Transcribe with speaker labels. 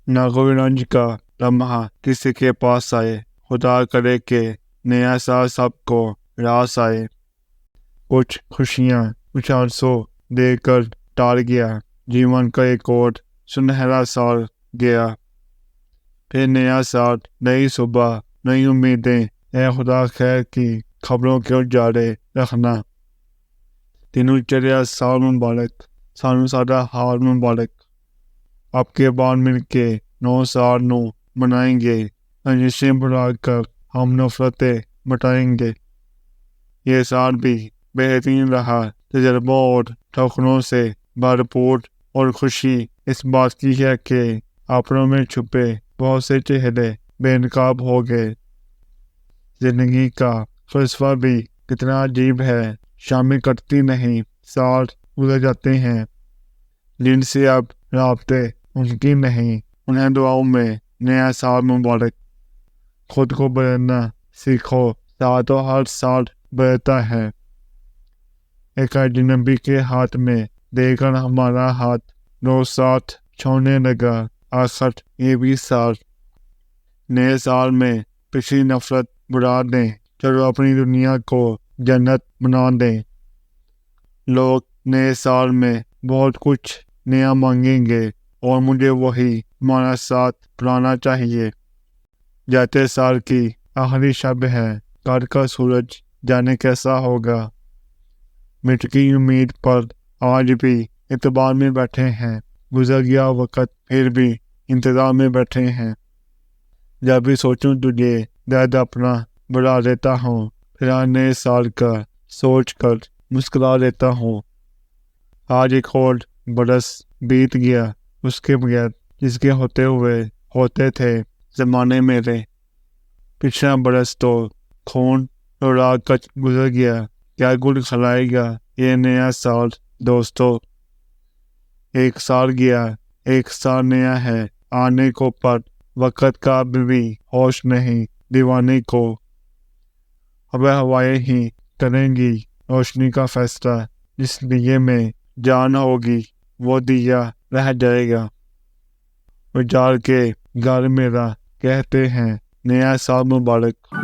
Speaker 1: नागो रंज का लम्हा किसी के पास आए, खुदा करे कि नया साल सबको रास आए। कुछ खुशियाँ कुछ आंसू देकर टाल गया, जीवन का एक और सुनहरा साल गया। फिर नया साल, नई सुबह, नई उम्मीदें, ए खुदा खैर की खबरों के उजाले रखना। तीनों चढ़िया साल मुबारक, सानू सादा हाल मुबारक। आपके बाद मिलके 9 साल नू मनाएंगे, रंजिशें भुला कर हम नफरतें मिटाएंगे। ये साल भी बेहतरीन रहा, तजर्बों और ठोकरों से भरपूर, और खुशी इस बात की है कि अपनों में छुपे बहुत से चेहरे बेनकाब हो गए। जिंदगी का फलसफा भी कितना अजीब है, शामें कटती नहीं, साल गुजर जाते हैं, जिनसे अब राब्ते मुमकिन नहीं, उन्हें दुआओं में नया साल मुबारक। खुद को बदलना सीखो, साल तो हर साल बदलता है। एक अजनबी के हाथ में देकर हमारा हाथ रोज साथ छोड़ने लगा, आखिर ये भी साल। नए साल में पिछली नफरत बुला दें, चलो अपनी दुनिया को जन्नत बना दें। लोग नए साल में बहुत कुछ नया मांगेंगे और मुझे वही हमारा साथ पुराना चाहिए। जाते साल की आखिरी शब है, कल का सूरज जाने कैसा होगा। मिटकी उम्मीद पर आज भी इतबार में बैठे हैं, गुजर गया वक्त फिर भी इंतजार में बैठे हैं। जब भी सोचूं तुझे दर्द अपना बढ़ा देता हूँ, फिर आज नए साल का सोच कर मुस्कुरा देता हूँ। आज एक और बरस बीत गया उसके बगैर, जिसके होते हुए होते थे जमाने मेरे। पिछला बरस तो खून और आग का गुजर गया, क्या गुल खिलाएगा ये नया साल दोस्तों। एक साल गया, एक साल नया है आने को, पर वक्त का भी होश नहीं दीवाने को। अब हवाएं ही करेंगी रोशनी का फैसला, जिस दिए में जान होगी वो दिया रह जाएगा। उजाड़ के घर मेरा कहते हैं नया साल मुबारक।